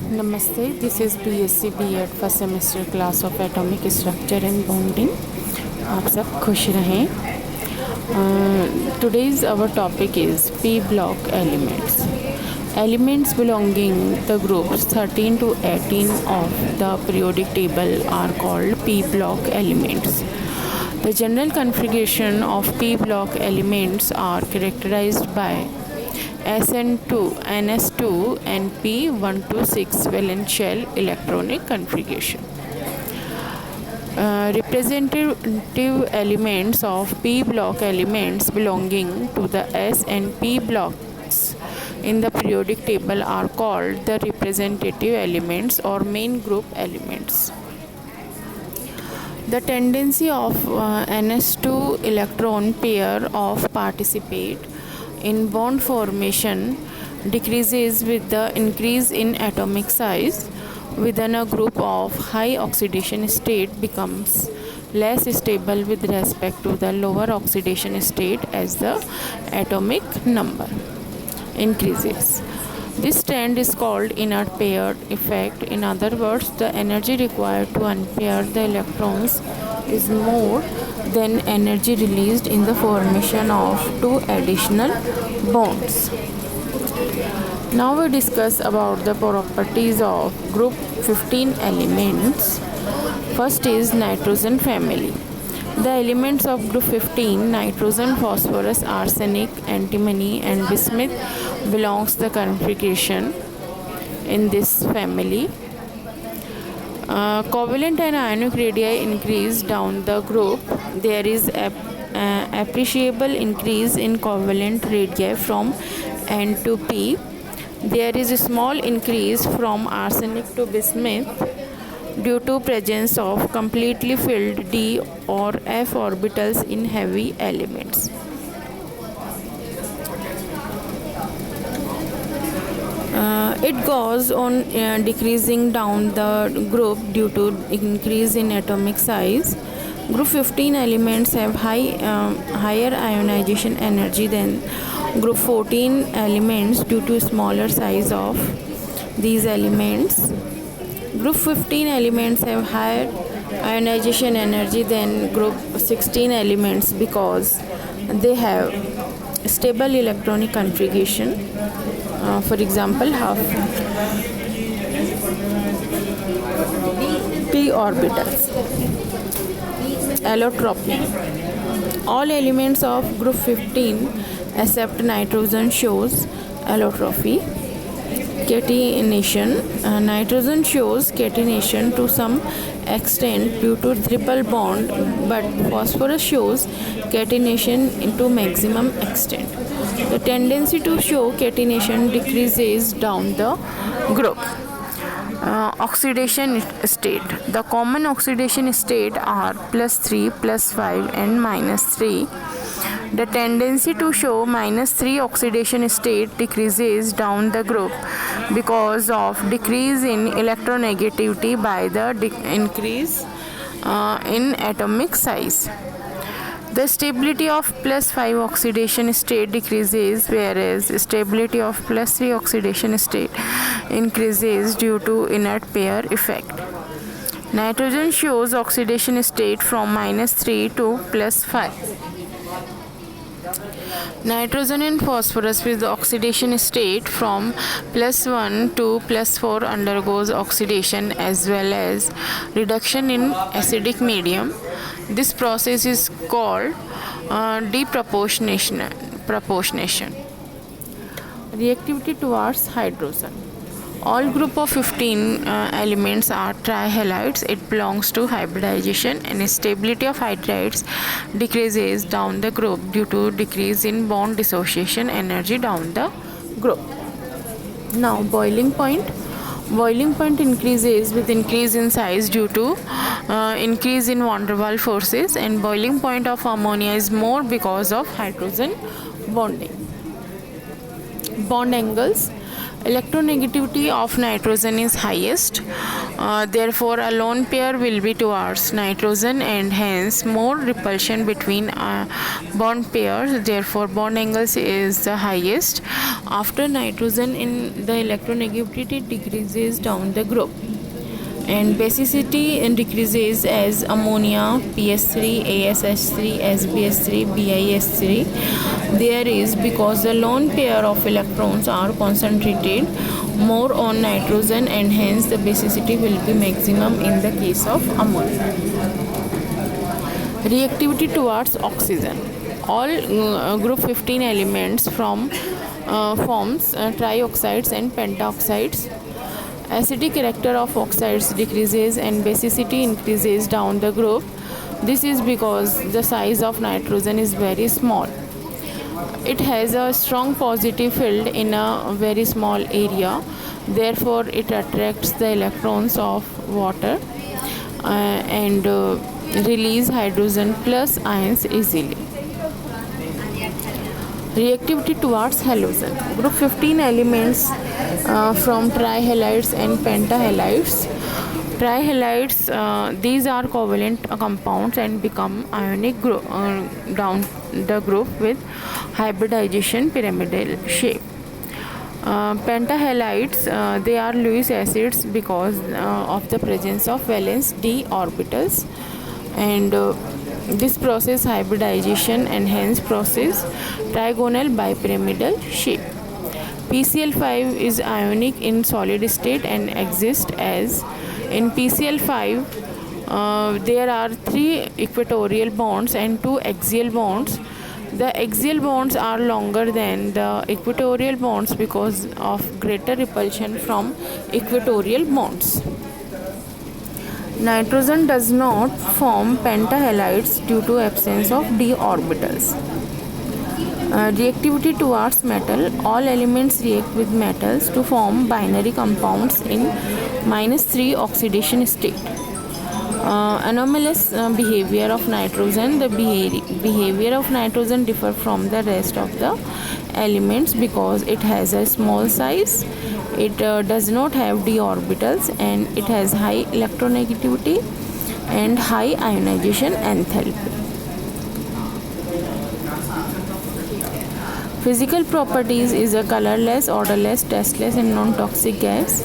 Namaste, this is BSc B.Ed first semester class of atomic structure and bonding. आप सब खुश रहें। Today's our topic is P block elements. Elements belonging the groups 13 to 18 of the periodic table are called P block elements. The general configuration of P block elements are characterized by SN2, NS2 and P126 valence shell electronic configuration. Representative elements of P block elements belonging to the S and P blocks in the periodic table are called the representative elements or main group elements. The tendency of NS2 electron pair of participate in bond formation decreases with the increase in atomic size within a group of high oxidation state becomes less stable with respect to the lower oxidation state as the atomic number increases. This trend is called inert pair effect. In other words, the energy required to unpair the electrons is more than energy released in the formation of two additional bonds. Now we discuss about the properties of group 15 elements. First is nitrogen family. The elements of group 15, nitrogen, phosphorus, arsenic, antimony and bismuth belongs the configuration in this family. Covalent and ionic radii increase down the group. There is appreciable increase in covalent radii from N to P. There is a small increase from arsenic to bismuth due to presence of completely filled d or f orbitals in heavy elements. It goes on decreasing down the group due to increase in atomic size. Group 15 elements have higher ionization energy than group 14 elements due to smaller size of these elements. Group 15 elements have higher ionization energy than group 16 elements because they have stable electronic configuration. For example, half p orbitals. Allotropy. All elements of group 15 except nitrogen shows allotropy. Catenation. Nitrogen shows catenation to some extent due to triple bond, but phosphorus shows catenation into maximum extent. The tendency to show catenation decreases down the group. Oxidation state. The common oxidation state are +3, +5 and -3. The tendency to show -3 oxidation state decreases down the group because of decrease in electronegativity by the increase in atomic size. The stability of +5 oxidation state decreases, whereas stability of +3 oxidation state increases due to inert pair effect. Nitrogen shows oxidation state from -3 to +5. Nitrogen and phosphorus with the oxidation state from +1 to +4 undergoes oxidation as well as reduction in acidic medium. This process is called deproportionation. Reactivity towards hydrogen. All group of 15 elements are trihalides. It belongs to hybridization, and stability of hydrides decreases down the group due to decrease in bond dissociation energy down the group. Now boiling point. Boiling point increases with increase in size due to increase in van der Waals forces, and boiling point of ammonia is more because of hydrogen bonding. Bond angles. Electronegativity of nitrogen is highest. Therefore, a lone pair will be towards nitrogen and hence more repulsion between bond pairs. Therefore, bond angles is the highest. After nitrogen, in the electronegativity decreases down the group, and basicity decreases as ammonia, PS3, ASH3, SBS3, BIS3. There is because the lone pair of electrons are concentrated more on nitrogen and hence the basicity will be maximum in the case of ammonia. Reactivity towards oxygen. All group 15 elements forms trioxides and pentaoxides. Acidic character of oxides decreases and basicity increases down the group. This is because the size of nitrogen is very small. It has a strong positive field in a very small area. Therefore, it attracts the electrons of water and release hydrogen plus ions easily. Reactivity towards halogen. Group 15 elements from trihalides and pentahalides. Trihalides, these are covalent compounds and become ionic down the group with hybridization pyramidal shape. Pentahalides, they are Lewis acids because of the presence of valence d orbitals, and this process hybridization and hence process trigonal bipyramidal shape. PCl5 is ionic in solid state and exists as in PCl5 there are 3 equatorial bonds and 2 axial bonds. The axial bonds are longer than the equatorial bonds because of greater repulsion from equatorial bonds. Nitrogen does not form pentahalides due to absence of d orbitals. Reactivity towards metal. All elements react with metals to form binary compounds in -3 oxidation state. Anomalous behavior of nitrogen. The behavior of nitrogen differ from the rest of the elements because it has a small size, it does not have d orbitals, and it has high electronegativity and high ionization enthalpy. Physical properties is a colorless, odorless, tasteless and non-toxic gas.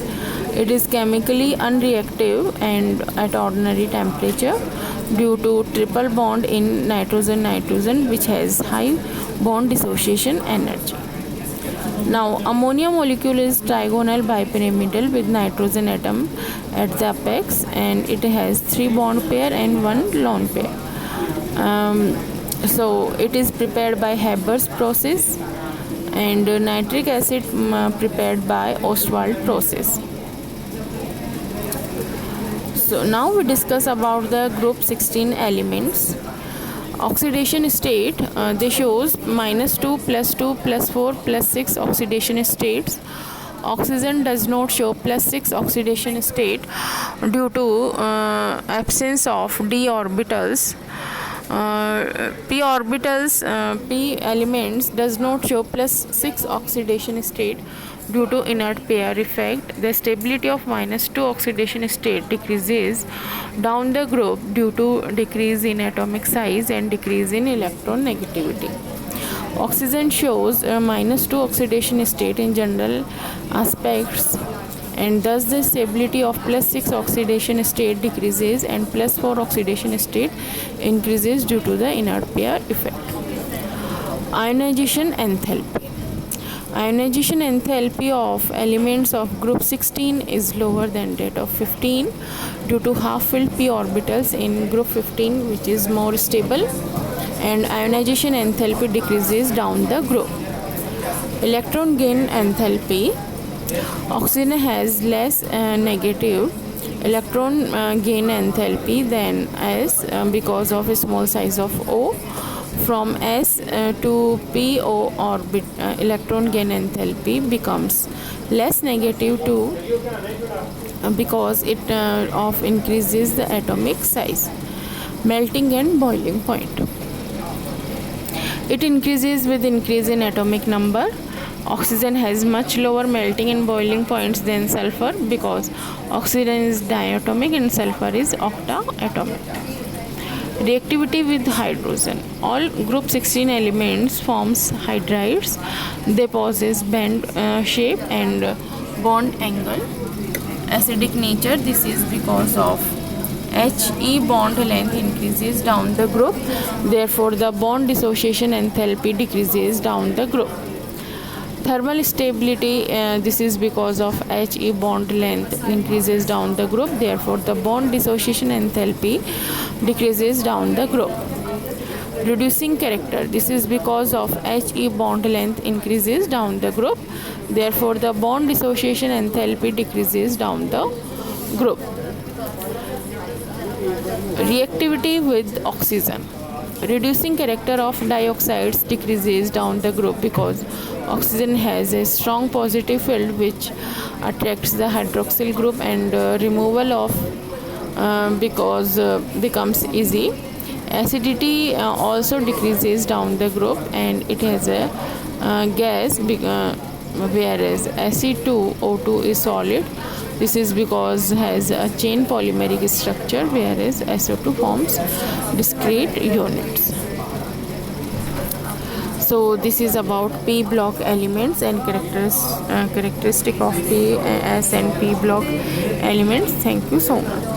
It is chemically unreactive and at ordinary temperature due to triple bond in nitrogen-nitrogen which has high bond dissociation energy. Now, ammonia molecule is trigonal bipyramidal with nitrogen atom at the apex, and it has 3 bond pair and 1 lone pair. So it is prepared by Haber's process, and nitric acid prepared by Ostwald process. So now we discuss about the group 16 elements. Oxidation state, they shows -2, +2, +4, +6 oxidation states. Oxygen does not show +6 oxidation state due to absence of d orbitals. P orbitals, P elements does not show +6 oxidation state due to inert pair effect. The stability of -2 oxidation state decreases down the group due to decrease in atomic size and decrease in electron negativity. Oxygen shows a -2 oxidation state in general aspects, and thus the stability of +6 oxidation state decreases and +4 oxidation state increases due to the inert pair effect. Ionization enthalpy. Ionization enthalpy of elements of group 16 is lower than that of 15 due to half-filled p orbitals in group 15 which is more stable, and ionization enthalpy decreases down the group. Electron gain enthalpy. Oxygen has less negative electron gain enthalpy than S because of a small size of O. From S to PO orbit, electron gain enthalpy becomes less negative too because it of increases the atomic size. Melting and boiling point. It increases with increase in atomic number. Oxygen has much lower melting and boiling points than sulfur because oxygen is diatomic and sulfur is octaatomic. Reactivity with hydrogen. All group 16 elements forms hydrides. They possess band shape and bond angle. Acidic nature. This is because of He bond length increases down the group. Therefore, the bond dissociation enthalpy decreases down the group. Thermal stability. This is because of He bond length increases down the group. Therefore, the bond dissociation enthalpy decreases down the group. Reducing character. This is because of He bond length increases down the group. Therefore, the bond dissociation enthalpy decreases down the group. Reactivity with oxygen. Reducing character of dioxides decreases down the group because oxygen has a strong positive field which attracts the hydroxyl group, and removal of becomes easy. Acidity also decreases down the group, and it has a gas, whereas Ac2O2 is solid. This is because it has a chain polymeric structure, whereas SO2 forms discrete units. So this is about p block elements and characteristic of p, s and p block elements. Thank you so much.